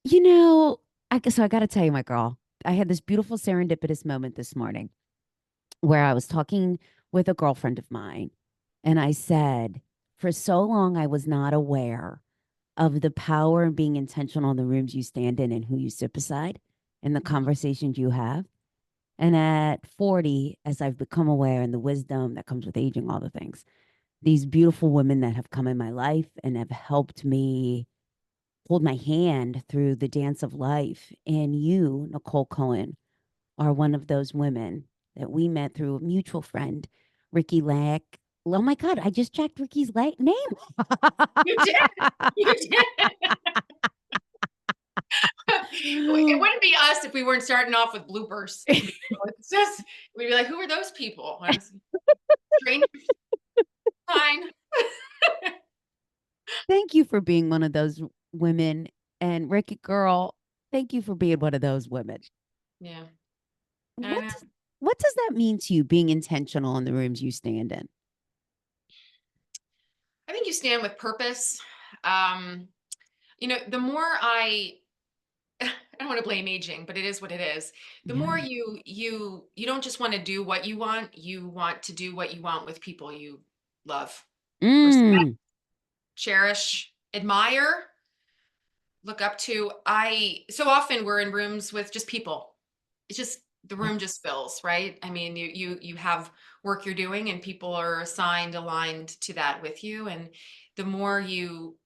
You know, so I got to tell you, my girl, I had this beautiful serendipitous moment this morning where I was talking with a girlfriend of mine, and I said, for so long, I was not aware of the power of being intentional in the rooms you stand in and who you sit beside and the Mhm. conversations you have. And at 40, as I've become aware and the wisdom that comes with aging, all the things, these beautiful women that have come in my life and have helped me hold my hand through the dance of life. And you, Nicole Cohen, are one of those women that we met through a mutual friend, Ricky Lack. Oh my God, I just checked Ricky's name. You did. You did. It wouldn't be us if we weren't starting off with bloopers. It's just we'd be like, "Who are those people?" And it's strange fine. Thank you for being one of those women. And Ricky, girl, thank you for being one of those women. Yeah, I What know. does, what does that mean to you, being intentional in the rooms you stand in? I think you stand with purpose. Um, the more I don't want to blame aging, but it is what it is. The Yeah. more you don't just want to do what you want to do what you want with people you love, respect, Mm. cherish, admire, look up to. I so often we're in rooms with just people. It's just the Yeah. room just fills, right? I mean, you have work you're doing and people are assigned, aligned to that with you. And the more you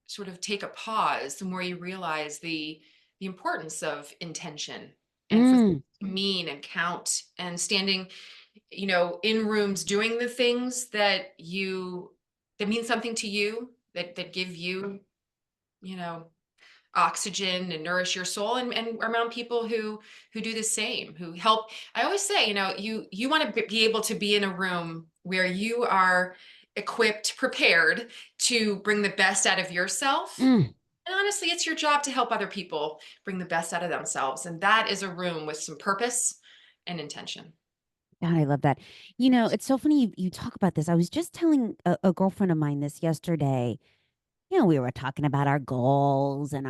sort of take a pause, the more you realize the importance of intention and for things Mm. to mean and count and standing, in rooms doing the things that mean something to you, that give you, you know, oxygen and nourish your soul and around people who do the same, who help. I always say, you want to be able to be in a room where you are equipped, prepared to bring the best out of yourself. Mm. And honestly, it's your job to help other people bring the best out of themselves. And that is a room with some purpose and intention. God, I love that. It's so funny you talk about this. I was just telling a girlfriend of mine this yesterday. We were talking about our goals and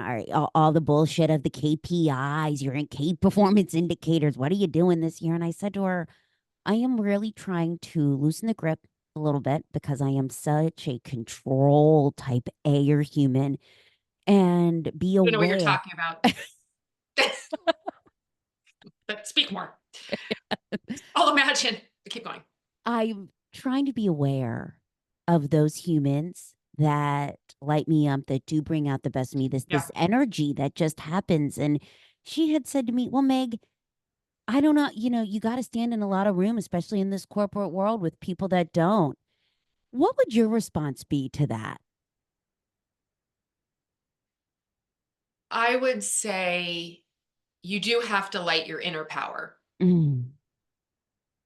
all the bullshit of the KPIs, your key performance indicators. What are you doing this year? And I said to her, I am really trying to loosen the grip a little bit because I am such a control type A human and be I don't know what you're aware. talking about, but speak more. I'll imagine. Keep going. I'm trying to be aware of those humans that light me up, that do bring out the best in me, this Yeah. energy that just happens. And she had said to me, well, Meg, I don't know, you got to stand in a lot of room, especially in this corporate world with people that don't. What would your response be to that? I would say you do have to light your inner power. Mm.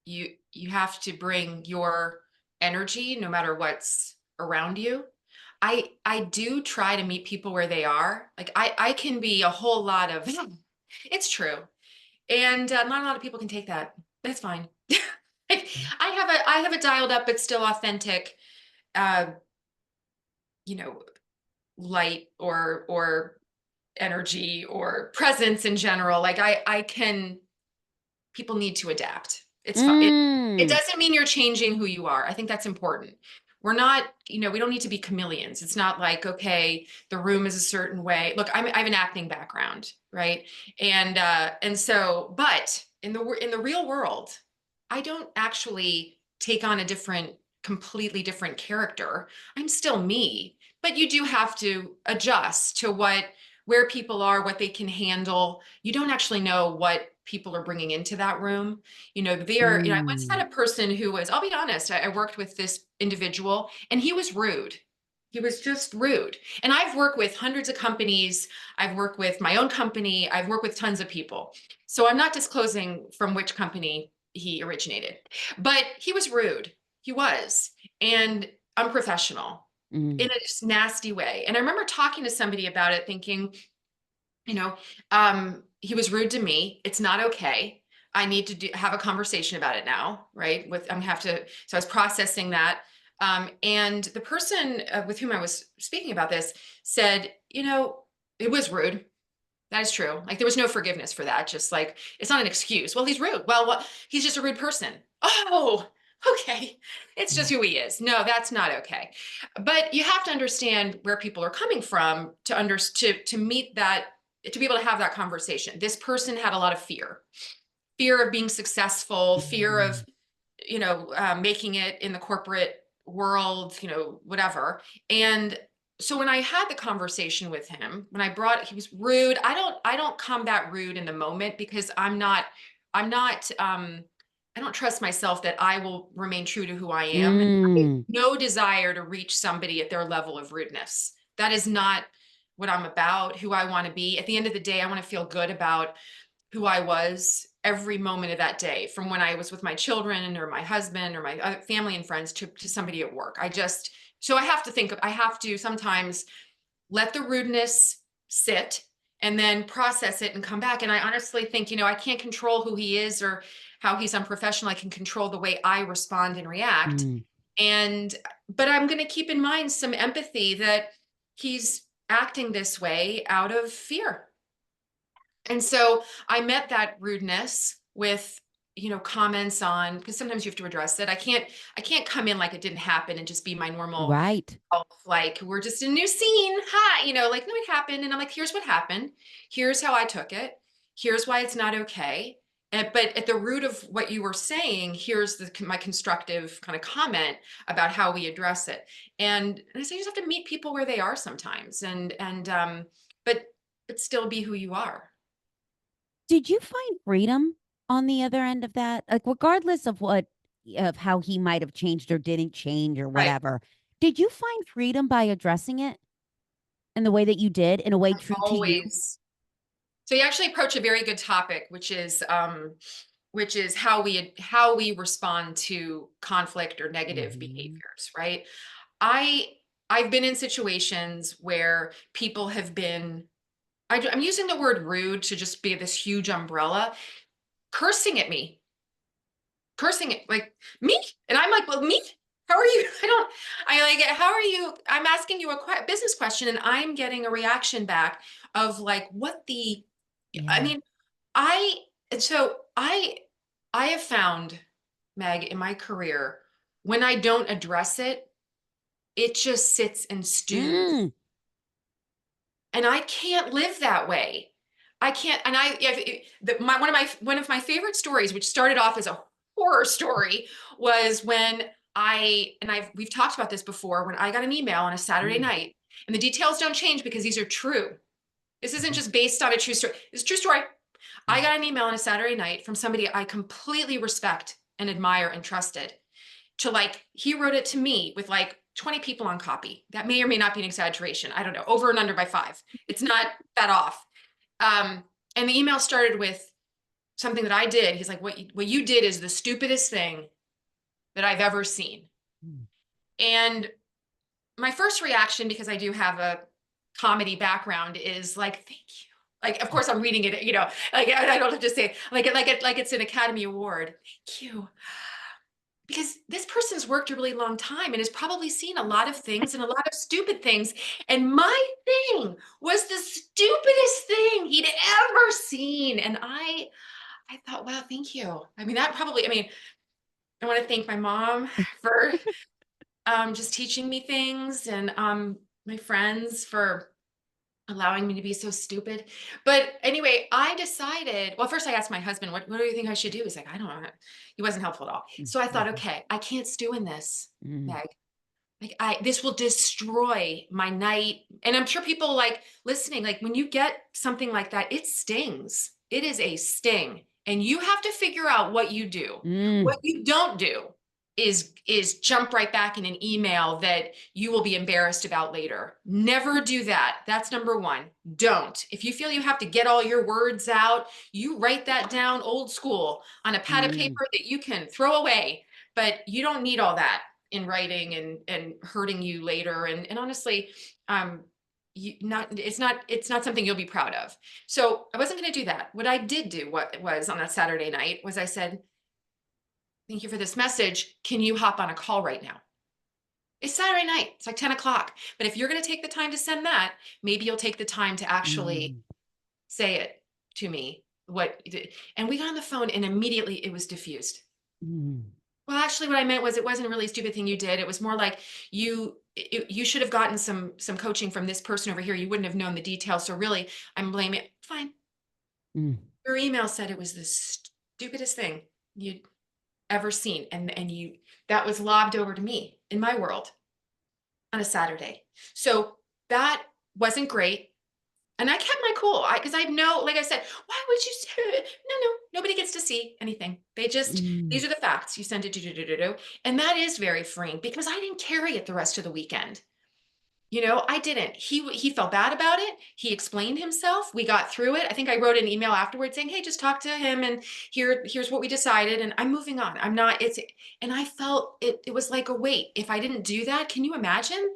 You have to bring your energy no matter what's around you. I do try to meet people where they are. Like I can be a whole lot of it's true. And not a lot of people can take that. That's fine. Like, I have it dialed up but still authentic uh you know light or energy or presence in general. Like I can people need to adapt. It's fine. It Mm. doesn't mean you're changing who you are. I think that's important. We're not, we don't need to be chameleons. It's not like, okay, the room is a certain way. Look, I have an acting background, right? And so, but in the real world, I don't actually take on a completely different character. I'm still me, but you do have to adjust to where people are, what they can handle. You don't actually know what people are bringing into that room. I once Mm. had a person who was, I'll be honest, I worked with this individual and he was rude. He was just rude. And I've worked with hundreds of companies. I've worked with my own company. I've worked with tons of people. So I'm not disclosing from which company he originated, but he was rude. He was, and unprofessional in Mm. a just nasty way. And I remember talking to somebody about it thinking, you know, he was rude to me. It's not okay. I need to have a conversation about it now, right? I'm have to. So I was processing that, and the person with whom I was speaking about this said, it was rude. That is true. Like there was no forgiveness for that. Just like, it's not an excuse. Well, he's rude. Well, he's just a rude person. Oh, okay. It's just who he is. No, that's not okay. But you have to understand where people are coming from to meet that, to be able to have that conversation. This person had a lot of fear of being successful, fear of, Mm. making it in the corporate world, whatever. And so when I had the conversation with him, he was rude. I don't combat rude in the moment because I don't trust myself that I will remain true to who I am. And I have Mm. no desire to reach somebody at their level of rudeness. That is not what I'm about, who I want to be. At the end of the day, I want to feel good about who I was every moment of that day, from when I was with my children or my husband or my other family and friends to somebody at work. So I have to sometimes let the rudeness sit and then process it and come back. And I honestly think, I can't control who he is or how he's unprofessional. I can control the way I respond and react. Mm. And, but I'm going to keep in mind some empathy that he's acting this way out of fear. And so I met that rudeness with, comments on, because sometimes you have to address it. I can't come in like it didn't happen and just be my normal Right. self, like we're just in a new scene. Hi, like, no, it happened. And I'm like, here's what happened. Here's how I took it. Here's why it's not okay. But at the root of what you were saying, here's my constructive kind of comment about how we address it. And I say you just have to meet people where they are sometimes, but still be who you are. Did you find freedom on the other end of that? Like, regardless of how he might have changed or didn't change or Right. whatever, did you find freedom by addressing it in the way that you did, in a way true to you? Always. So you actually approach a very good topic, which is how we respond to conflict or negative Hmm. behaviors, right? I I've been in situations where people have been, I'm using the word rude to just be this huge umbrella, cursing at me, cursing it like me. And I'm like, well, me? How are you? I like, how are you? I'm asking you a business question and I'm getting a reaction back of like, I Yeah. mean, I, and so I have found, Meg, in my career, when I don't address it, it just sits and stews. Mm. And I can't live that way. I can't. And one of my favorite stories, which started off as a horror story, was when we've talked about this before, when I got an email on a Saturday Mm. night, and the details don't change because these are true. This isn't Mhm. just based on a true story. It's a true story. I Mm. got an email on a Saturday night from somebody I completely respect and admire and trusted, to like, he wrote it to me with like 20 people on copy. That may or may not be an exaggeration. I don't know, over and under by 5. It's not that off. Um, and the email started with something that I did. He's like, what you did is the stupidest thing that I've ever seen. Mm. And my first reaction, because I do have a comedy background, is like, thank you. Like, of course, I'm reading it, like I don't have to say like it's an Academy Award. Thank you. Because this person's worked a really long time and has probably seen a lot of things and a lot of stupid things. And my thing was the stupidest thing he'd ever seen. And I thought, wow, thank you. I mean, I want to thank my mom for just teaching me things, and my friends for allowing me to be so stupid. But anyway, I decided, well, first I asked my husband, what do you think I should do? He's like, I don't know. He wasn't helpful at all. So I thought, Mhm. okay, I can't stew in this, Mm. Meg. Like, this will destroy my night. And I'm sure people like listening, like when you get something like that, it stings. It is a sting. And you have to figure out what you do. What Mm. you don't do is jump right back in an email that you will be embarrassed about later. Never do that. That's number one. Don't. If you feel you have to get all your words out, you write that down old school on a pad of Mm. paper that you can throw away. But you don't need all that in writing and hurting you later. And honestly, um, it's not something you'll be proud of. So I wasn't going to do that. What I did do, what was on that Saturday night, was I said, thank you for this message. Can you hop on a call right now? It's Saturday night. It's like 10 o'clock. But if you're going to take the time to send that, maybe you'll take the time to actually Mm. say it to me. And we got on the phone and immediately it was diffused. Mm, Well, actually, what I meant was it wasn't a really stupid thing you did. It was more like you should have gotten some coaching from this person over here. You wouldn't have known the details. So really, I'm blaming. Fine. mm, Your email said it was the stupidest thing you'd ever seen, and you that was lobbed over to me in my world on a Saturday. So that wasn't great. And I kept my cool because I know, like I said, why would you say it? No, nobody gets to see anything. mm. These are the facts. You send it, and that is very freeing because I didn't carry it the rest of the weekend. I didn't. He felt bad about it. He explained himself. We got through it. I think I wrote an email afterwards saying, "Hey, just talk to him and here's what we decided." And I'm moving on. I'm not it's and I felt it was like a weight. If I didn't do that, can you imagine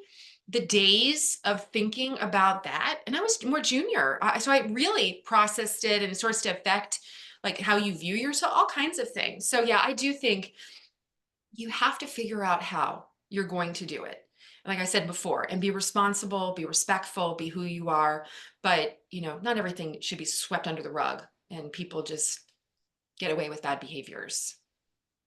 the days of thinking about that? And I was more junior. So I really processed it and starts to affect like how you view yourself, all kinds of things. So yeah, I do think you have to figure out how you're going to do it. Like I said before, and be responsible, be respectful, be who you are. But, not everything should be swept under the rug and people just get away with bad behaviors.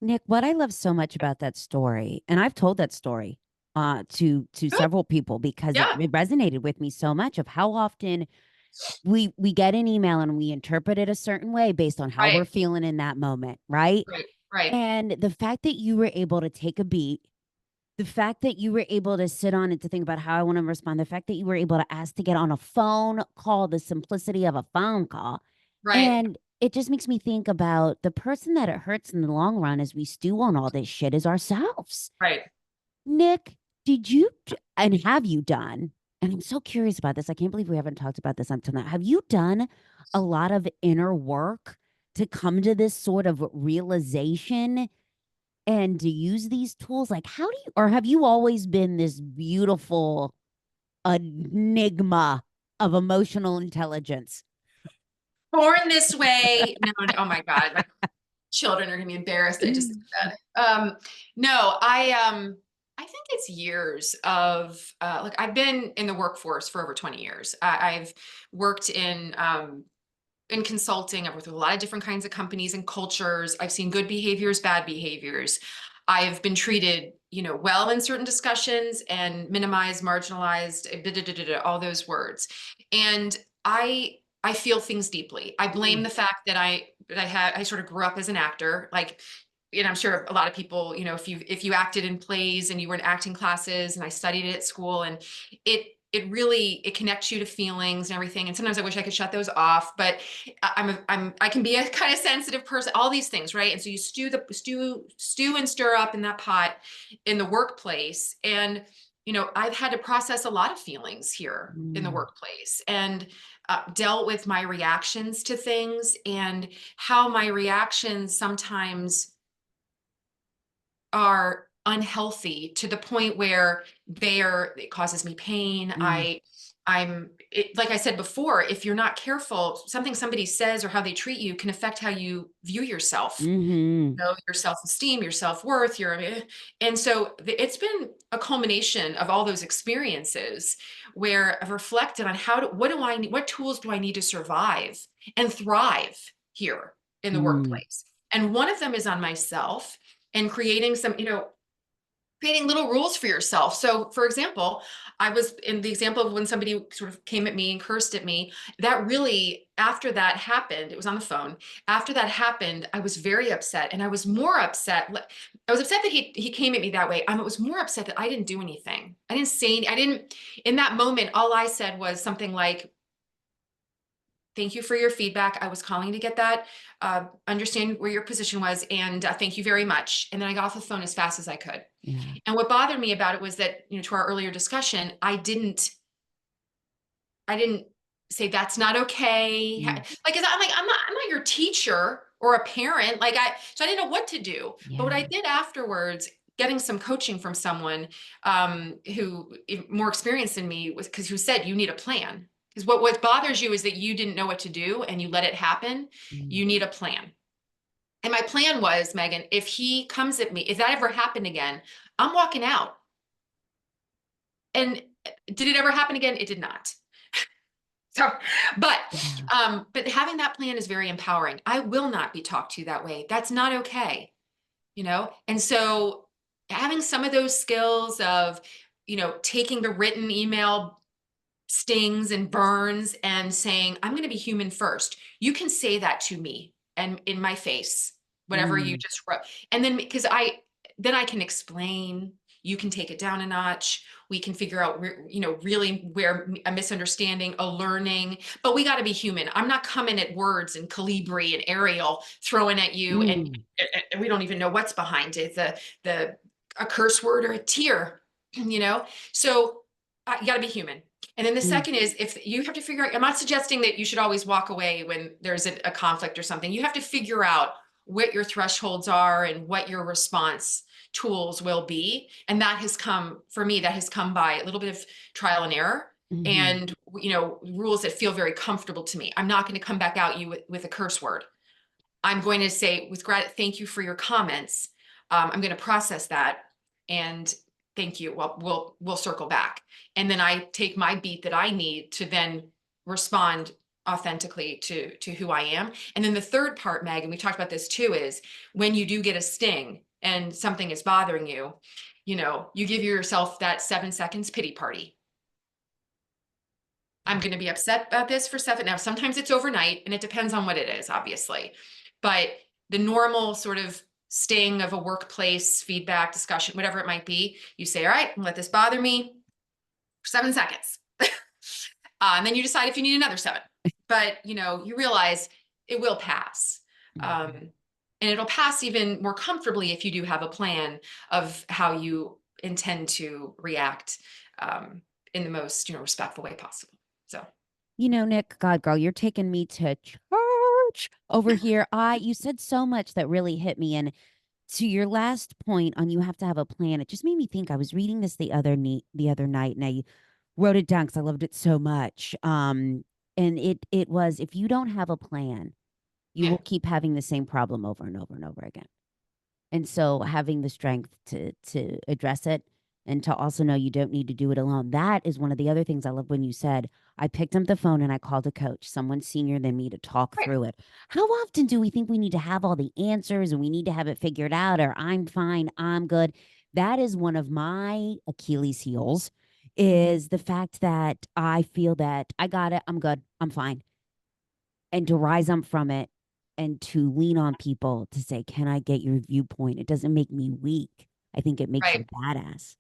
Nick, what I love so much about that story, and I've told that story to Good. several people because it, Yeah. it resonated with me so much of how often we get an email and we interpret it a certain way based on how we're Right. feeling in that moment, right? Right. Right. And the fact that you were able to take a beat, the fact that you were able to sit on it to think about how I want to respond, the fact that you were able to ask to get on a phone call, the simplicity of a phone call. Right. And it just makes me think about the person that it hurts in the long run as we stew on all this shit is ourselves. Right. Nick, and have you done, and I'm so curious about this. I can't believe we haven't talked about this until now. Have you done a lot of inner work to come to this sort of realization and to use these tools? Like, or have you always been this beautiful enigma of emotional intelligence? Born this way. No, no, oh my God. Like children are gonna be embarrassed. I just said that. No, I think it's years of like I've been in the workforce for over 20 years. I've worked in consulting. I've worked with a lot of different kinds of companies and cultures. I've seen good behaviors, bad behaviors. I've been treated, well in certain discussions and minimized, marginalized, all those words. And I feel things deeply. I blame Mm, the fact that I sort of grew up as an actor, like, I'm sure a lot of people, if you acted in plays and you were in acting classes, and I studied it at school, and it connects you to feelings and everything. And sometimes I wish I could shut those off, but I can be a kind of sensitive person, all these things, right? And so you stew and stir up in that pot in the workplace. And I've had to process a lot of feelings here in the mm, workplace, and dealt with my reactions to things, and how my reactions sometimes are unhealthy to the point where it causes me pain. mm, Like I said before, if you're not careful, something somebody says or how they treat you can affect how you view yourself, mm-hmm, your self-esteem, your self-worth, and so it's been a culmination of all those experiences where I've reflected on what tools do I need to survive and thrive here in the mm, workplace. And one of them is on myself, and creating creating little rules for yourself. So, for example, I was in the example of when somebody sort of came at me and cursed at me. That really, after that happened, it was on the phone. After that happened, I was very upset, and I was more upset. I was upset that he came at me that way. I was more upset that I didn't do anything. I didn't say I didn't in that moment. All I said was something like, "Thank you for your feedback. I was calling to get that, understand where your position was, and thank you very much." And then I got off the phone as fast as I could. yeah, And what bothered me about it was that, to our earlier discussion, I didn't say that's not okay. mm, Like, 'cause I'm not your teacher or a parent. So I didn't know what to do. But what yeah, I did afterwards, getting some coaching from someone who more experienced than me, was because who said you need a plan. Because what bothers you is that you didn't know what to do and you let it happen. mm, You need a plan. And my plan was, Megan, if he comes at me, if that ever happened again, I'm walking out. And did it ever happen again? It did not. So, but, Yeah. but having that plan is very empowering. I will not be talked to that way. That's not okay, you know? And so having some of those skills of, taking the written email stings and burns and saying, I'm going to be human first. You can say that to me and in my face, whatever you Mm, just wrote. And then then I can explain, you can take it down a notch. We can figure out, really where a misunderstanding, a learning, but we got to be human. I'm not coming at words and Calibri and Arial throwing at you. mm, And we don't even know what's behind it. A curse word or a tear, so you got to be human. And then the mm, second is, if you have to figure out, I'm not suggesting that you should always walk away when there's a conflict or something. You have to figure out what your thresholds are and what your response tools will be. And that has come, for me, that has come by a little bit of trial and error mhm, and, rules that feel very comfortable to me. I'm not going to come back at you with a curse word. I'm going to say with gratitude, thank you for your comments. I'm going to process that and thank you. Well, we'll circle back. And then I take my beat that I need to then respond authentically to who I am. And then the third part, Meg, and we talked about this too, is when you do get a sting and something is bothering you, you give yourself that 7 seconds pity party. I'm going to be upset about this for 7. Now, sometimes it's overnight and it depends on what it is, obviously. But the normal sort of sting of a workplace feedback discussion, whatever it might be, you say, all right, let this bother me for 7 seconds. And then you decide if you need another 7. But, you realize it will pass. mhm. Um, and it'll pass even more comfortably if you do have a plan of how you intend to react in the most, respectful way possible. So. Nick, God, girl, you're taking me to church over here. You said so much that really hit me. And to your last point on you have to have a plan, it just made me think. I was reading this the other night, and I wrote it down because I loved it so much. And it was, if you don't have a plan, you Yeah. will keep having the same problem over and over and over again. And so having the strength to address it and to also know you don't need to do it alone. That is one of the other things I love when you said, I picked up the phone and I called a coach, someone senior than me, to talk Right. through it. How often do we think we need to have all the answers and we need to have it figured out, or I'm fine, I'm good? That is one of my Achilles heels, Mhm. is the fact that I feel that I got it, I'm good, I'm fine, and to rise up from it and to lean on people to say, can I get your viewpoint? It doesn't make me weak. I think it makes you Right. badass.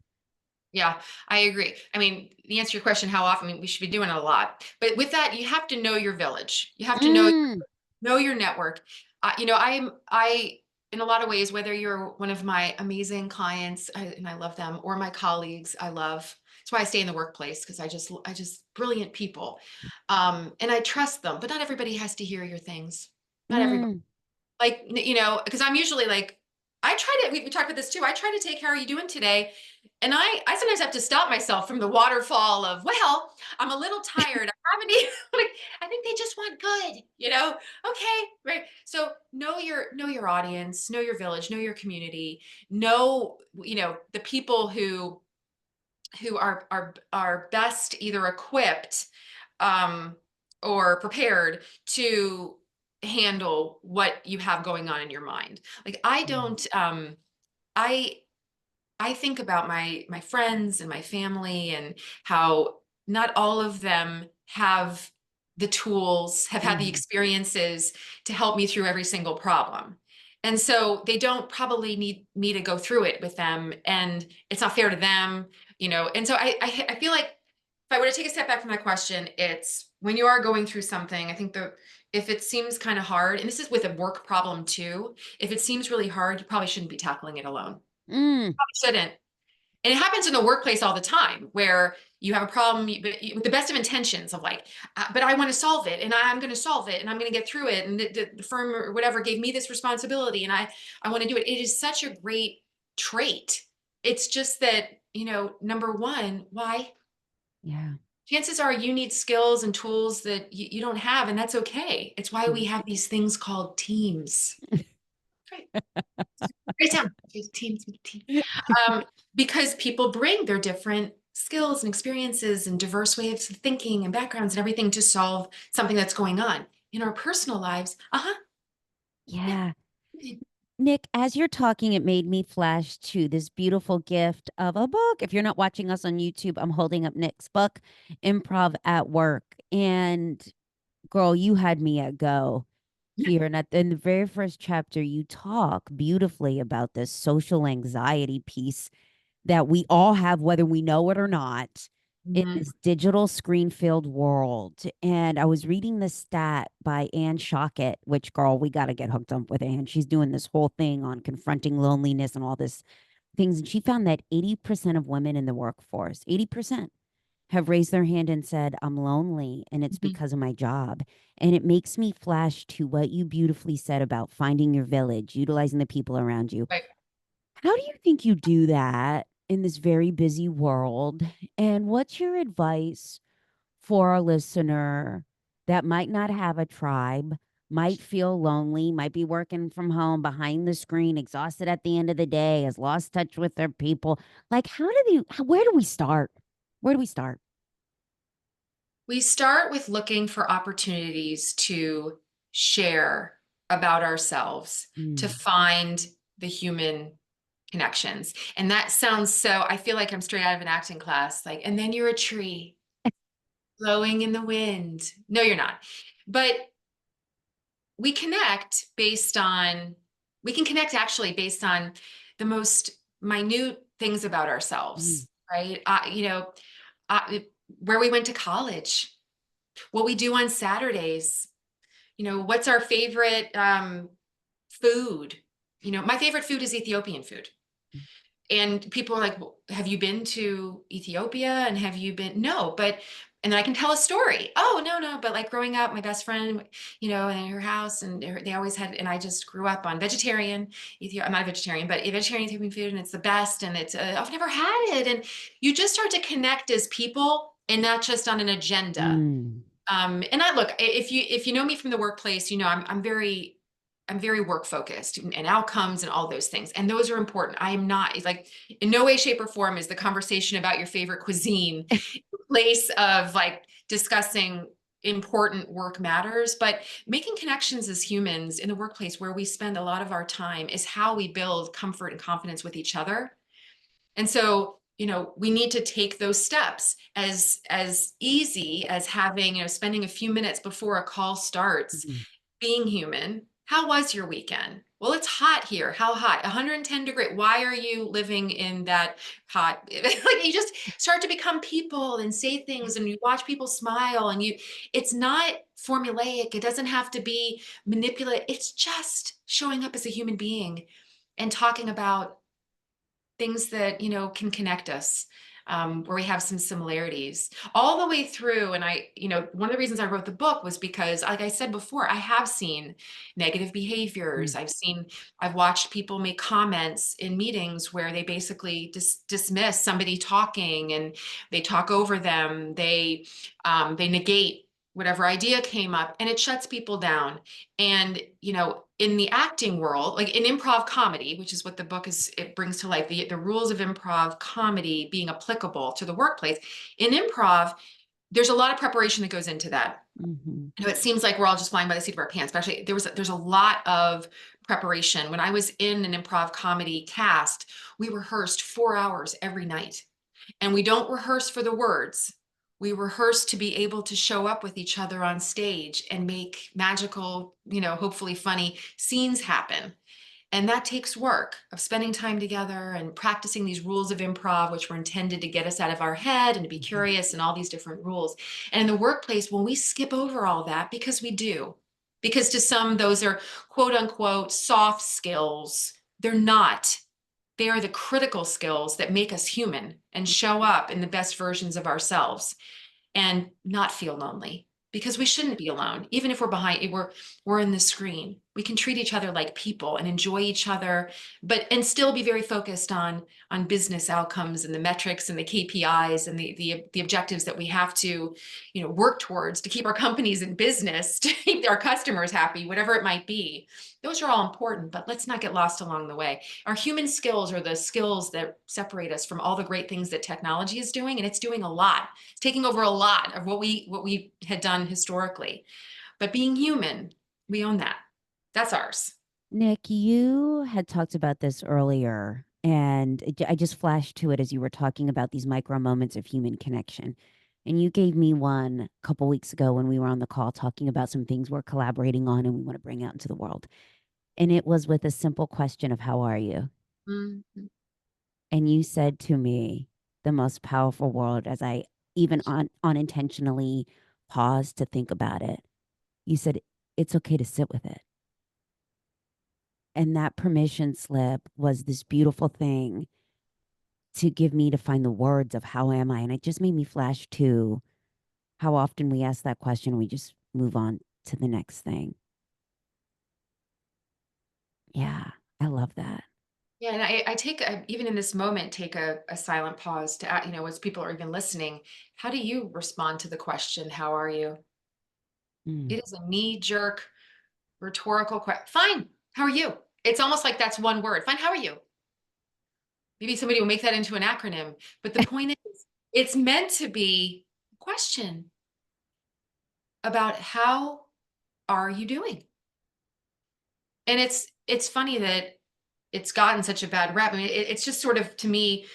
Yeah, I agree. I mean, the answer to your question, how often, I mean, we should be doing it a lot. But with that, you have to know your village. You have to Mm, know your network. I in a lot of ways, whether you're one of my amazing clients and I love them, or my colleagues, I love. That's why I stay in the workplace, because I just brilliant people, and I trust them. But not everybody has to hear your things. Not everybody. mm, Like, because I'm usually like, I try to, we talked about this too. I try to take, how are you doing today? And I sometimes have to stop myself from the waterfall of, well, I'm a little tired. I haven't eaten. Like, I think they just want good. Okay, right. So know your audience, know your village, know your community, know, the people who are best either equipped um, or prepared to handle what you have going on in your mind. Like, I mm, don't I I think about my friends and my family, and how not all of them have the tools, have had the mm, experiences to help me through every single problem. And so they don't probably need me to go through it with them, and it's not fair to them. And so I feel like, if I were to take a step back from that question, it's when you are going through something, I think that if it seems kind of hard, and this is with a work problem too, if it seems really hard, you probably shouldn't be tackling it alone. mm. Shouldn't. And it happens in the workplace all the time, where you have a problem, with the best of intentions of like, but I want to solve it, and I'm going to solve it, and I'm going to get through it. And the firm or whatever gave me this responsibility, and I want to do it. It is such a great trait. It's just that, number one, why? Yeah. Chances are you need skills and tools that you don't have, and that's okay. It's why we have these things called teams. Right. Great town. Teams. Um, because people bring their different skills and experiences and diverse ways of thinking and backgrounds and everything to solve something that's going on in our personal lives. Uh-huh. Yeah. Yeah. Okay. Nick, as you're talking, it made me flash to this beautiful gift of a book. If you're not watching us on YouTube, I'm holding up Nick's book, Improv at Work. And girl, you had me at go here. And in the very first chapter, you talk beautifully about this social anxiety piece that we all have, whether we know it or not, in Mhm. this digital screen filled world. And I was reading this stat by Ann Shockett, which, girl, we got to get hooked up with Ann. She's doing this whole thing on confronting loneliness and all this things. And she found that 80% of women in the workforce, 80%, have raised their hand and said, I'm lonely and it's Mhm. because of my job. And it makes me flash to what you beautifully said about finding your village, utilizing the people around you. Right. How do you think you do that in this very busy world? And what's your advice for a listener that might not have a tribe, might feel lonely, might be working from home behind the screen, exhausted at the end of the day, has lost touch with their people? Like, where do we start? Where do we start? We start with looking for opportunities to share about ourselves, to Mm. find the human connections. And that sounds so, I feel like I'm straight out of an acting class, like, and then you're a tree blowing in the wind. No, you're not. But we connect based on, we can connect actually based on the most minute things about Mm. ourselves, right? Uh, where we went to college, what we do on Saturdays, what's our favorite food? My favorite food is Ethiopian food. And people are like, well, have you been to Ethiopia? And have you been? No, but, and then I can tell a story. Oh, no, no. But like growing up, my best friend, in her house, and they always had, and I just grew up on vegetarian I'm not a vegetarian, but a vegetarian Ethiopian food. And it's the best. And it's, I've never had it. And you just start to connect as people and not just on an agenda. Mm. And I look, if you know me from the workplace, I'm very work focused and outcomes and all those things. And those are important. I am not like in no way, shape, or form is the conversation about your favorite cuisine place of like discussing important work matters, but making connections as humans in the workplace where we spend a lot of our time is how we build comfort and confidence with each other. And so, we need to take those steps as easy as having, spending a few minutes before a call starts, Mm. being human. How was your weekend? Well, it's hot here. How hot? 110 degree. Why are you living in that hot? Like you just start to become people and say things and you watch people smile and it's not formulaic. It doesn't have to be manipulated. It's just showing up as a human being and talking about things that can connect us, where we have some similarities all the way through. And one of the reasons I wrote the book was because, like I said before, I have seen negative behaviors. Mm. I've watched people make comments in meetings where they basically dismiss somebody talking, and they talk over them. They negate whatever idea came up, and it shuts people down. And in the acting world, like in improv comedy, which is what the book is, it brings to life the rules of improv comedy being applicable to the workplace. In improv, there's a lot of preparation that goes into that. Mhm. It seems like we're all just flying by the seat of our pants. But actually, there's a lot of preparation. When I was in an improv comedy cast, we rehearsed 4 hours every night. And we don't rehearse for the words. We rehearse to be able to show up with each other on stage and make magical, hopefully funny scenes happen. And that takes work of spending time together and practicing these rules of improv, which were intended to get us out of our head and to be Mhm. curious and all these different rules. And in the workplace, when we skip over all that, because we do, because to some, those are quote unquote soft skills, they're not. They are the critical skills that make us human and show up in the best versions of ourselves and not feel lonely, because we shouldn't be alone, even if we're in the screen. we can treat each other like people and enjoy each other, but and still be very focused on business outcomes and the metrics and the KPIs and the objectives that we have to, work towards to keep our companies in business, to keep our customers happy, whatever it might be. Those are all important, but let's not get lost along the way. Our human skills are the skills that separate us from all the great things that technology is doing, and it's doing a lot. It's taking over a lot of what we had done historically. But being human, we own that. That's ours. Nick, you had talked about this earlier, and I just flashed to it as you were talking about these micro moments of human connection. And you gave me one a couple weeks ago when we were on the call talking about some things we're collaborating on and we want to bring out into the world. And it was with a simple question of, how are you? Mhm. And you said to me the most powerful word, as I even unintentionally paused to think about it. You said, it's okay to sit with it. And that permission slip was this beautiful thing to give me to find the words of how am I. And it just made me flash to how often we ask that question, we just move on to the next thing. Yeah, I love that. Yeah, and I take even in this moment, take a silent pause to, as people are even listening, how do you respond to the question, how are you? Mm. It is a knee jerk rhetorical question. Fine. How are you? It's almost like that's one word. Fine. How are you? Maybe somebody will make that into an acronym. But the point is, it's meant to be a question about how are you doing? And it's funny that it's gotten such a bad rap. I mean, it's just sort of to me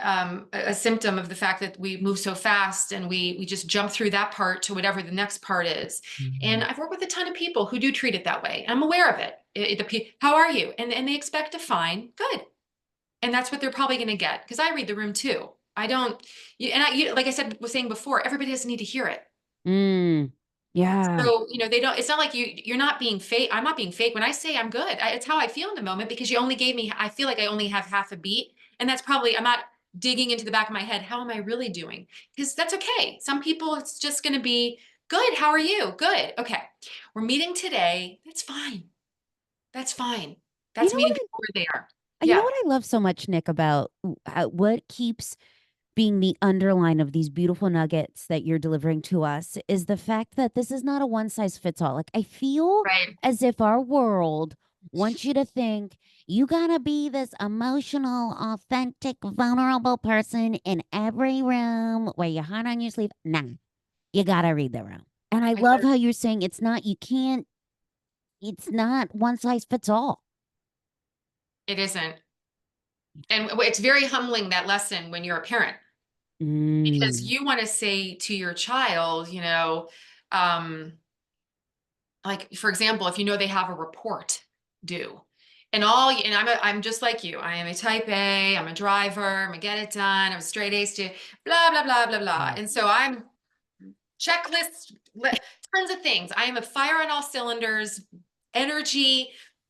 a symptom of the fact that we move so fast and we just jump through that part to whatever the next part is. And Mhm. I've worked with a ton of people who do treat it that way. I'm aware of it. How are you? And they expect a fine, good, and that's what they're probably going to get because I read the room too. I don't, like I said, was saying before, everybody doesn't need to hear it. Mm. Yeah. So, they don't, it's not like you're not being fake. I'm not being fake when I say I'm good. It's how I feel in the moment because you only gave me, I feel like I only have half a beat. And that's probably, I'm not digging into the back of my head. How am I really doing? Because that's okay. Some people, it's just going to be good. How are you? Good. Okay. We're meeting today. That's fine. That's fine. You That's know meeting what people where they are. you know Yeah. what I love so much, Nick, about what keeps being the underline of these beautiful nuggets that you're delivering to us is the fact that this is not a one size fits all. Like, I feel Right. as if our world wants you to think you gotta be this emotional, authentic, vulnerable person in every room where your heart on your sleeve. Nah, you gotta read the room. And I I love gotta, how you're saying it's not one size fits all. it isn't. And it's very humbling that lesson when you're a parent because Mm. you want to say to your child, um, like for example, if they have a report due, and I'm just like you. I am a type A. I'm a driver. I'm gonna get it done. I'm a straight A student. Blah blah blah blah blah. And so I'm checklist, tons of things. I am a fire on all cylinders, energy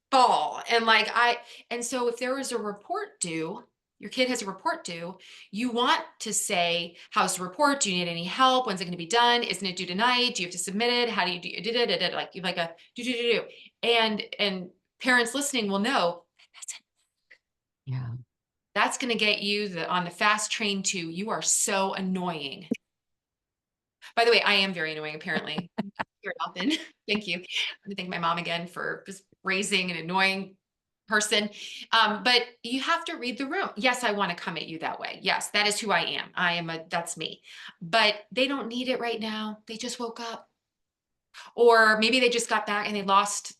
ball. And so if there was a report due, your kid has a report due, you want to say, how's the report? Do you need any help? When's it going to be done? Isn't it due tonight? Do you have to submit it? How do you do it? Like you like a do. And parents listening will know that's it. Yeah. That's going to get you on the fast train to you are so annoying. By the way, I am very annoying, apparently. Very often. Thank you. I want to thank my mom again for just raising an annoying person. But you have to read the room. Yes, I want to come at you that way. Yes, that is who I am. That's me. But they don't need it right now. They just woke up. Or maybe they just got back and they lost,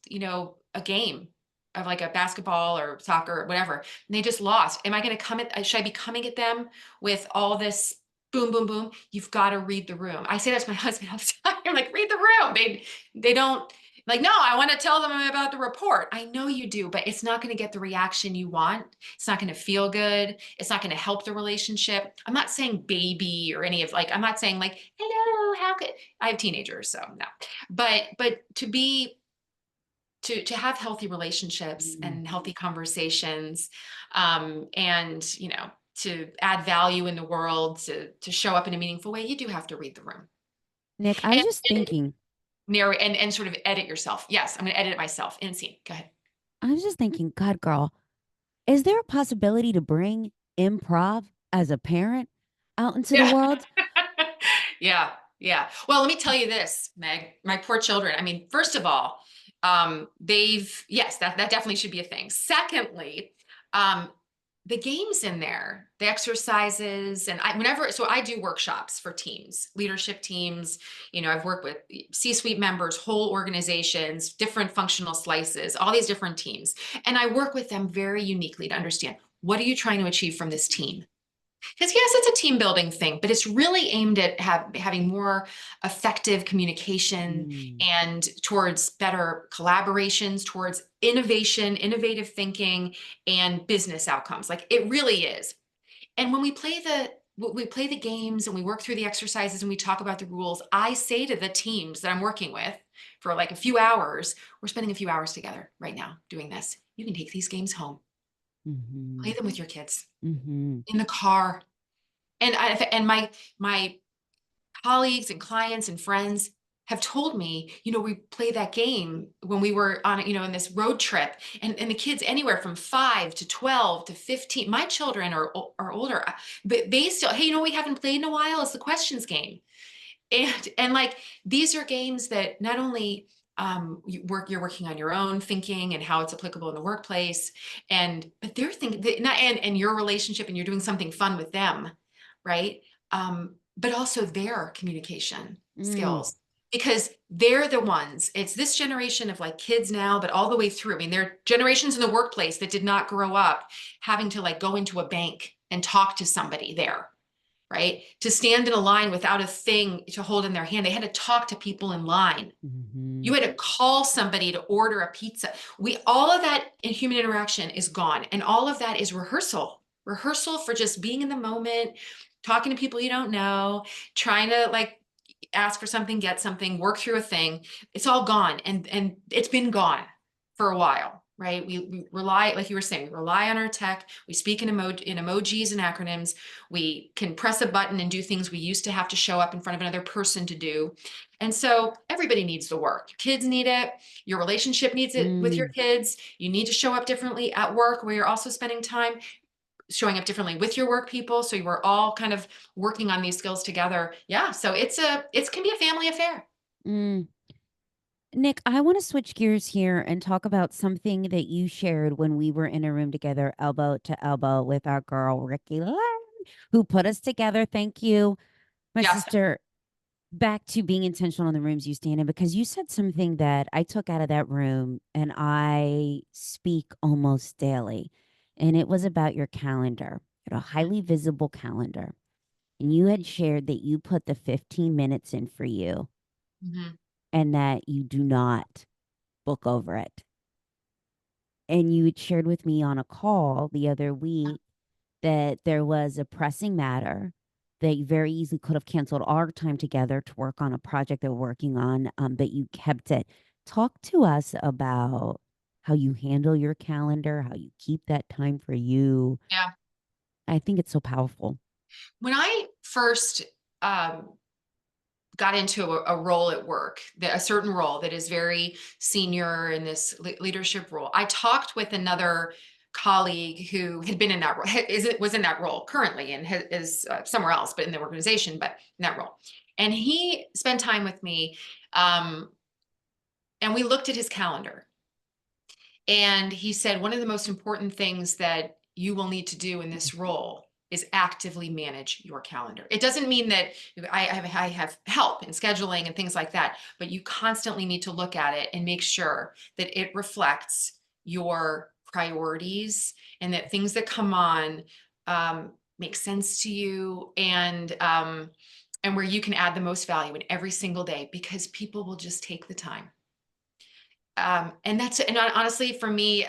a game of like a basketball or soccer or whatever. And they just lost. Am I going to should I be coming at them with all this boom, boom, boom? You've got to read the room. I say that to my husband all the time. I'm like, read the room. They don't like, no, I want to tell them about the report. I know you do, but it's not going to get the reaction you want. It's not going to feel good. It's not going to help the relationship. I'm not saying baby or any of I'm not saying like, hello, how could I have teenagers, so no. But to have healthy relationships Mm. and healthy conversations, and to add value in the world, to show up in a meaningful way, you do have to read the room. Nick, I was And, just and thinking. narrate and sort of edit yourself. Yes, I'm going to edit it myself in scene. Go ahead. I was just thinking, God, girl, is there a possibility to bring improv as a parent out into the Yeah. world? Yeah. Yeah. Well, let me tell you this, Meg, my poor children. I mean, first of all, yes, that definitely should be a thing. Secondly, um, the games in there, the exercises, and so I do workshops for teams, leadership teams. I've worked with C-suite members, whole organizations, different functional slices, all these different teams. And I work with them very uniquely to understand, what are you trying to achieve from this team? Because yes, it's a team building thing, but it's really aimed at having more effective communication Mm, and towards better collaborations, towards innovation, innovative thinking, and business outcomes. Like it really is. And when we play the games and we work through the exercises and we talk about the rules, I say to the teams that I'm working with for like a few hours, we're spending a few hours together right now doing this. You can take these games home, play mhm, them with your kids mhm, in the car. And my colleagues and clients and friends have told me, we played that game when we were on, in this road trip, and the kids anywhere from 5 to 12 to 15. My children are older, but they still, hey, we haven't played in a while. It's the questions game. And like, these are games that not only you're working on your own thinking and how it's applicable in the workplace, but they're thinking that, and your relationship, and you're doing something fun with them, right? But also their communication mm, skills, because they're the ones. It's this generation of like kids now, but all the way through. I mean, there are generations in the workplace that did not grow up having to like go into a bank and talk to somebody there, right? To stand in a line without a thing to hold in their hand. They had to talk to people in line. You mhm, had to call somebody to order a pizza. All of that in human interaction is gone. And all of that is rehearsal for just being in the moment, talking to people you don't know, trying to like ask for something, get something, work through a thing. It's all gone. And it's been gone for a while, right? We rely, like you were saying, we rely on our tech. We speak in emojis and acronyms. We can press a button and do things we used to have to show up in front of another person to do. And so everybody needs the work. Your kids need it. Your relationship needs it with your mm, kids. You need to show up differently at work where you're also spending time, showing up differently with your work people. So we're all kind of working on these skills together. Yeah. So it can be a family affair. mm. Nick, I want to switch gears here and talk about something that you shared when we were in a room together, elbow to elbow, with our girl, Ricky Lang, who put us together. Thank you, my Yes. sister. Back to being intentional in the rooms you stand in, because you said something that I took out of that room and I speak almost daily. And it was about your calendar, a highly visible calendar. And you had shared that you put the 15 minutes in for you Mhm. and that you do not book over it. And you had shared with me on a call the other week that there was a pressing matter that you very easily could have canceled our time together to work on a project that we're working on, but you kept it. Talk to us about how you handle your calendar, how you keep that time for you. Yeah. I think it's so powerful. When I first um, got into a role at work, a certain role that is very senior in this leadership role, I talked with another colleague who had been in that role, was in that role currently, and is somewhere else, but in the organization, but in that role. And he spent time with me, um, and we looked at his calendar. And he said, one of the most important things that you will need to do in this role is actively manage your calendar. It doesn't mean that I have help in scheduling and things like that, but you constantly need to look at it and make sure that it reflects your priorities, and that things that come on make sense to you, and where you can add the most value in every single day, because people will just take the time. And honestly, for me,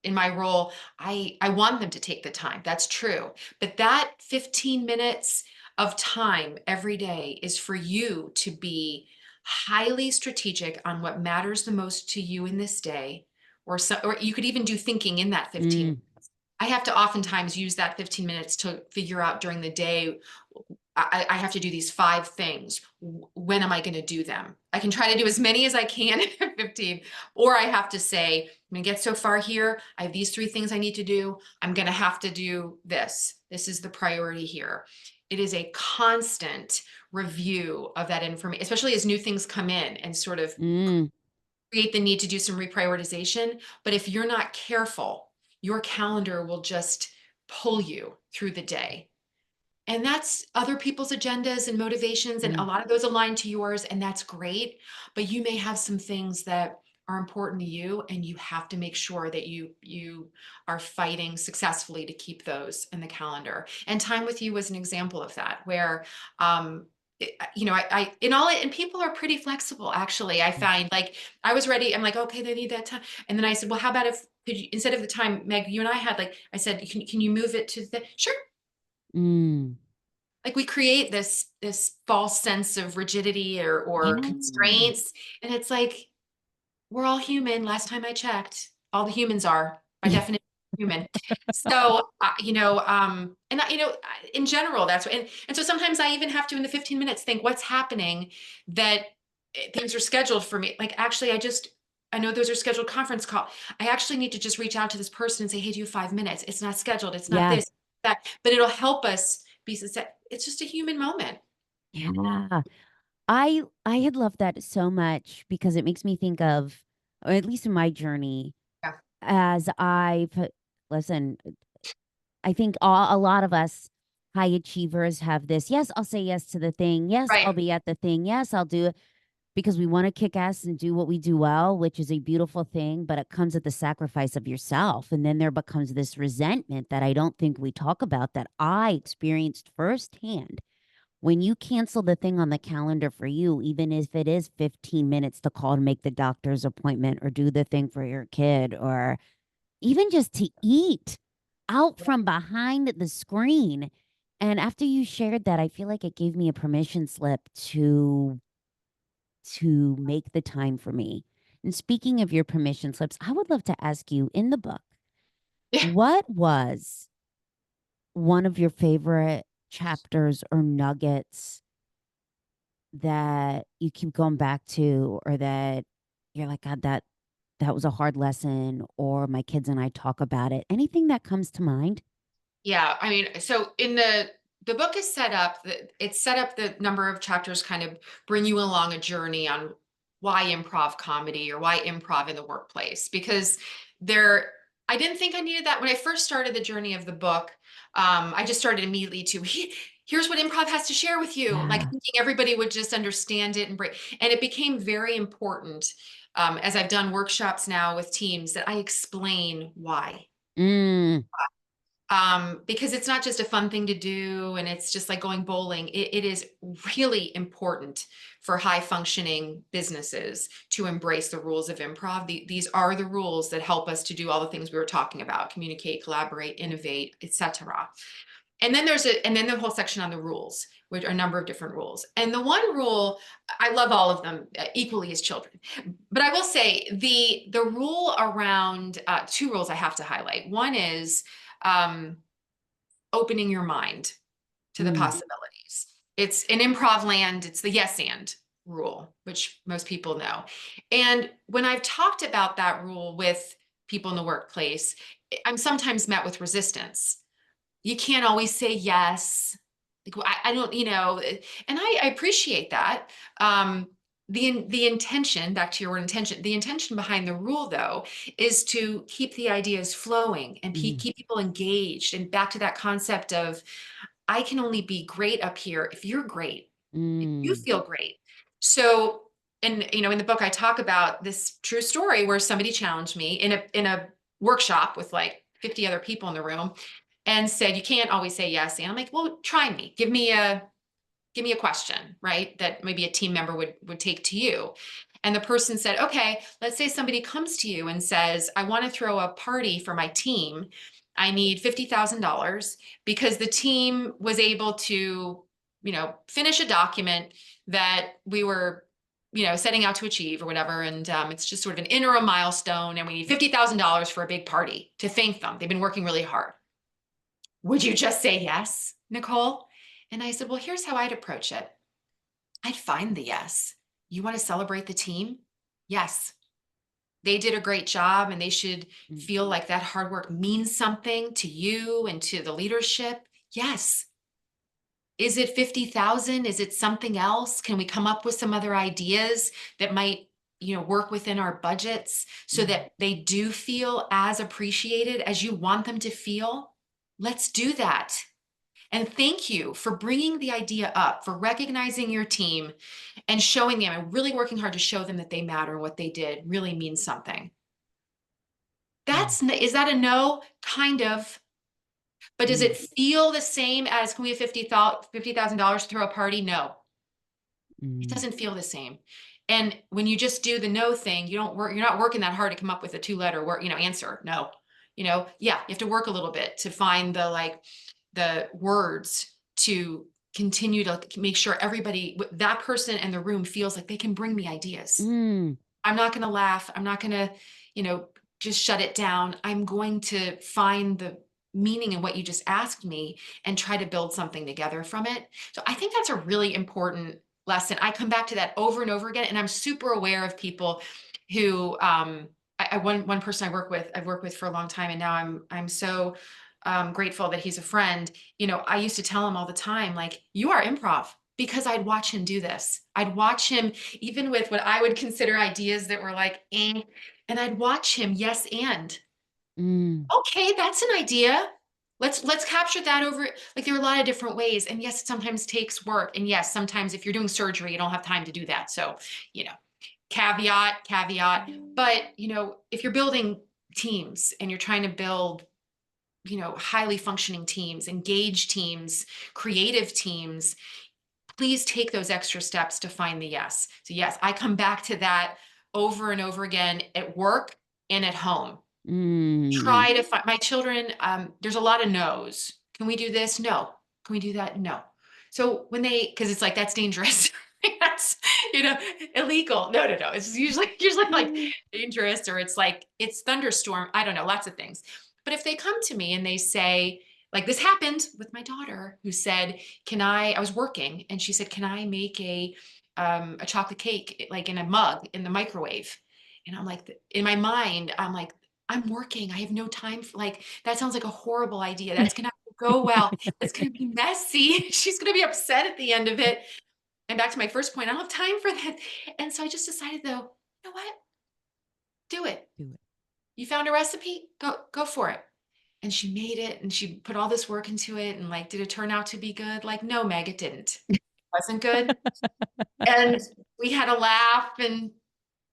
in my role, I want them to take the time. That's true. But that 15 minutes of time every day is for you to be highly strategic on what matters the most to you in this day, or you could even do thinking in that 15. Mm, I have to oftentimes use that 15 minutes to figure out during the day, I have to do these 5 things. When am I going to do them? I can try to do as many as I can in 15, or I have to say, I'm going to get so far here. I have these 3 things I need to do. I'm going to have to do this. This is the priority here. It is a constant review of that information, especially as new things come in and sort of Mm, create the need to do some reprioritization. But if you're not careful, your calendar will just pull you through the day. And that's other people's agendas and motivations, and a mm, lot of those align to yours, and that's great. But you may have some things that are important to you, and you have to make sure that you are fighting successfully to keep those in the calendar. And time with you was an example of that, where I in all it, and people are pretty flexible. Actually, I mm, find, like, I was ready. I'm like, okay, they need that time, and then I said, well, how about if could you, instead of the time, Meg, you and I had, like, I said, can you move it to the sure. mm. Like, we create this false sense of rigidity or Yeah. constraints, and it's like, we're all human. Last time I checked, all the humans are by definition human. So and in general, that's what, and so sometimes I even have to, in the 15 minutes, think what's happening, that things are scheduled for me. Like, actually, I know those are scheduled conference call. I actually need to just reach out to this person and say, hey, do you have 5 minutes? It's not scheduled. It's not Yeah. this, that, but it'll help us be, it's just a human moment. Yeah. I had loved that so much because it makes me think of, or at least in my journey, Yeah. as listen, I think a lot of us high achievers have this. Yes, I'll say yes to the thing. Yes, I'll Right. be at the thing. Yes, I'll do it because we want to kick ass and do what we do well, which is a beautiful thing, but it comes at the sacrifice of yourself. And then there becomes this resentment that I don't think we talk about that I experienced firsthand. When you cancel the thing on the calendar for you, even if it is 15 minutes to call to make the doctor's appointment or do the thing for your kid or even just to eat out from behind the screen. And after you shared that, I feel like it gave me a permission slip to make the time for me. And speaking of your permission slips, I would love to ask you in the book, what was one of your favorite chapters or nuggets that you keep going back to, or that you're like, God, that was a hard lesson, or my kids and I talk about it. Anything that comes to mind? Yeah, I mean, so in the book is set up, it's set up, the number of chapters kind of bring you along a journey on why improv comedy, or why improv in the workplace, because there I didn't think I needed that when I first started the journey of the book. I just started immediately to here's what improv has to share with you, like Yeah. thinking everybody would just understand it and break. And it became very important, as I've done workshops now with teams, that I explain why. Mm, Because it's not just a fun thing to do, and it's just like going bowling. It is really important for high functioning businesses to embrace the rules of improv. These are the rules that help us to do all the things we were talking about: communicate, collaborate, innovate, etc. And then the whole section on the rules, which are a number of different rules. And the one rule, I love all of them equally as children. But I will say the rule around 2 rules I have to highlight. One is um, opening your mind to the mm, possibilities. It's in improv land, it's the yes and rule, which most people know. And when I've talked about that rule with people in the workplace, I'm sometimes met with resistance. You can't always say yes. Like, I don't, and I appreciate that. The intention, back to your word intention, the intention behind the rule, though, is to keep the ideas flowing and mm, keep people engaged. And back to that concept of, I can only be great up here if you're great, if you mm, feel great. So, and in the book, I talk about this true story where somebody challenged me in a workshop with like 50 other people in the room, and said, you can't always say yes. And I'm like, well, try me. Give me a question, right? That maybe a team member would take to you. And the person said, okay, let's say somebody comes to you and says, I want to throw a party for my team. I need $50,000 because the team was able to, finish a document that we were, setting out to achieve or whatever. And it's just sort of an interim milestone. And we need $50,000 for a big party to thank them. They've been working really hard. Would you just say yes, Nicole? And I said, well, here's how I'd approach it. I'd find the yes. You want to celebrate the team? Yes. They did a great job and they should Mm, feel like that hard work means something to you and to the leadership. Yes. Is it 50,000? Is it something else? Can we come up with some other ideas that might, work within our budgets so mm, that they do feel as appreciated as you want them to feel? Let's do that. And thank you for bringing the idea up, for recognizing your team and showing them and really working hard to show them that they matter and what they did really means something. mm, Is that a no? Kind of. But does mm, it feel the same as can we have $50,000 to throw a party? No, it mm, doesn't feel the same. And when you just do the no thing, you're not working that hard to come up with a two-letter word, answer. No. Yeah, you have to work a little bit to find the words to continue to make sure everybody, that person in the room feels like they can bring me ideas. mm, I'm not going to laugh. I'm not going to, you know, just shut it down. I'm going to find the meaning in what you just asked me and try to build something together from it. So I think that's a really important lesson. I come back to that over and over again, and I'm super aware of people who one person I've worked with for a long time, and now I'm so grateful that he's a friend. I used to tell him all the time, like, you are improv, because I'd watch him do this. I'd watch him even with what I would consider ideas that were like, and I'd watch him, yes, and mm, okay, that's an idea. Let's capture that over. Like, there are a lot of different ways. And yes, it sometimes takes work. And yes, sometimes if you're doing surgery, you don't have time to do that. So, you know, caveat. But, if you're building teams and you're trying to build, highly functioning teams, engaged teams, creative teams, please take those extra steps to find the yes. So yes, I come back to that over and over again at work and at home. mm, Try to find my children. There's a lot of no's. Can we do this? No. Can we do that? No. So because it's like, that's dangerous. That's, illegal. No. It's usually like mm, dangerous, or it's like it's thunderstorm. I don't know, lots of things. But if they come to me and they say, like, this happened with my daughter, who said, I was working and she said, can I make a chocolate cake, like in a mug in the microwave? And I'm like, in my mind, I'm like, I'm working. I have no time for, like, that sounds like a horrible idea. That's gonna go well. It's gonna be messy. She's gonna be upset at the end of it. And back to my first point, I don't have time for that. And so I just decided, though, you know what? Do it. do it. You found a recipe? Go for it. And she made it and she put all this work into it. And like, did it turn out to be good? Like, no, Meg, it didn't. It wasn't good. And we had a laugh and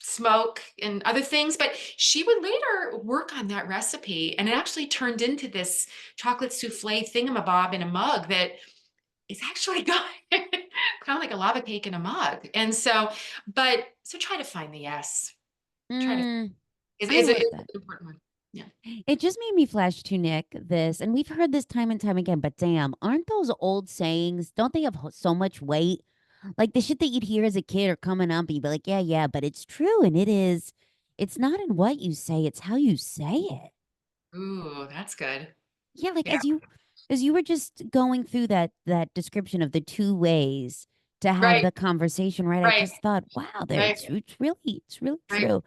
smoke and other things, but she would later work on that recipe, and it actually turned into this chocolate souffle thingamabob in a mug that is actually good. Kind of like a lava cake in a mug. And so try to find the yes. Try to Mm, I is it love is an that. important one. Yeah. It just made me flash to Nick this, and we've heard this time and time again, but damn, aren't those old sayings, don't they have so much weight? Like the shit that you'd hear as a kid or coming up, and you'd be like, yeah, yeah, but it's true. And it's not in what you say, it's how you say it. Ooh, that's good. Yeah, like Yeah. as you were just going through that description of the two ways to have Right. the conversation, right? I Right. just thought, wow, there Right. it's really Right. true.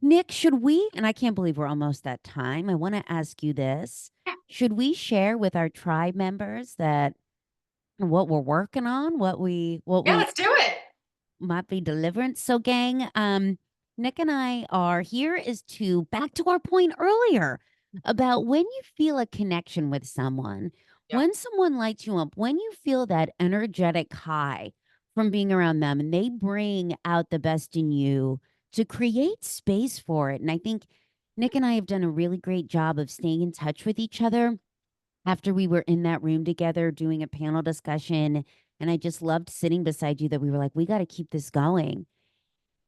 Nick, should we, and I can't believe we're almost at time. I want to ask you this. Yeah. Should we share with our tribe members that what we're working on, what Yeah, we let's do it. might be deliverance? So, gang, Nick and I are here is to back to our point earlier about when you feel a connection with someone, Yeah. when someone lights you up, when you feel that energetic high from being around them and they bring out the best in you to create space for it. And I think Nick and I have done a really great job of staying in touch with each other after we were in that room together doing a panel discussion. And I just loved sitting beside you that we were like, we got to keep this going.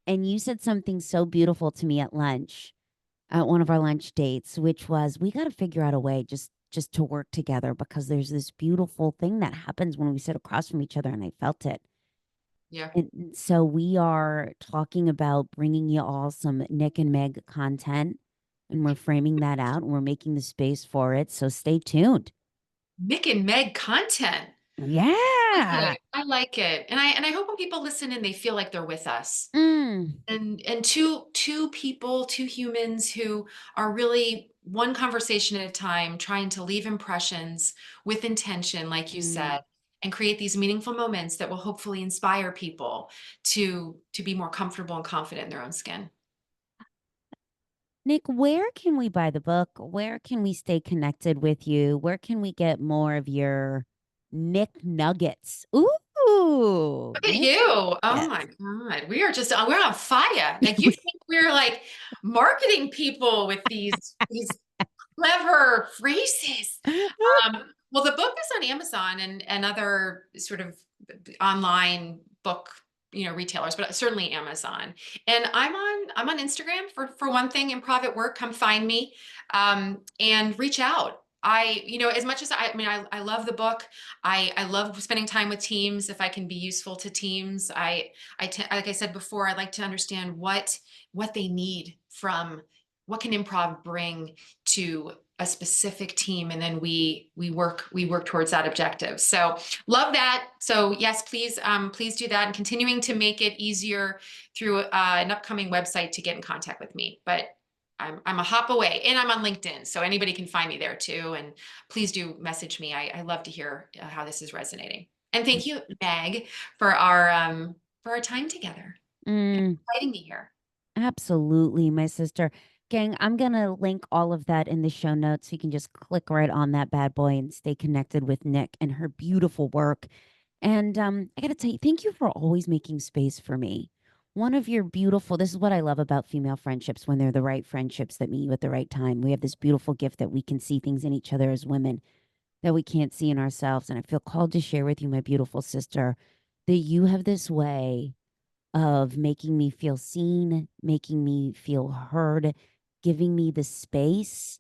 And you said something so beautiful to me at lunch, at one of our lunch dates, which was we got to figure out a way just to work together because there's this beautiful thing that happens when we sit across from each other. And I felt it. Yeah. And so we are talking about bringing you all some Nick and Meg content, and we're framing that out and we're making the space for it. So stay tuned. Mick and Meg content. Yeah. Good. I like it. And I hope when people listen and they feel like they're with us. Mm, And two people, two humans who are really one conversation at a time, trying to leave impressions with intention, like you mm. said, and create these meaningful moments that will hopefully inspire people to be more comfortable and confident in their own skin. Nick, where can we buy the book? Where can we stay connected with you? Where can we get more of your Nick Nuggets? Ooh, Look at Nick you. Oh Nuggets. my God. We are just we're on fire. Like you think we're like marketing people with these clever phrases. Well, the book is on Amazon and other sort of online book, retailers, but certainly Amazon. And I'm on Instagram for one thing, improv at work. Come find me, and reach out. As much as I mean, I love the book. I love spending time with teams. If I can be useful to teams, like I said before, I like to understand what they need from what can improv bring to a specific team, and then we work towards that objective. So love that. So yes, please do that, and continuing to make it easier through an upcoming website to get in contact with me. But I'm a hop away, and I'm on LinkedIn, so anybody can find me there too. And please do message me. I love to hear how this is resonating. And thank you, Meg, for our time together and Mm, inviting me here. absolutely, my sister. Gang, I'm gonna link all of that in the show notes so you can just click right on that bad boy and stay connected with Nick and her beautiful work. And I gotta tell you, thank you for always making space for me. One of your beautiful, this is what I love about female friendships when they're the right friendships that meet you at the right time. We have this beautiful gift that we can see things in each other as women that we can't see in ourselves. And I feel called to share with you, my beautiful sister, that you have this way of making me feel seen, making me feel heard, giving me the space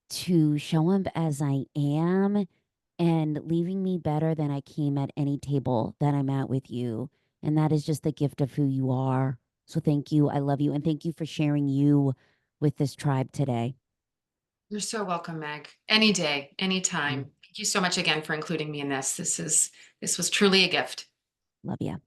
to show up as I am and leaving me better than I came at any table that I'm at with you. And that is just the gift of who you are. So thank you. I love you. And thank you for sharing you with this tribe today. You're so welcome, Meg. Any day, Mm, anytime. Thank you so much again for including me in this. This was truly a gift. love you.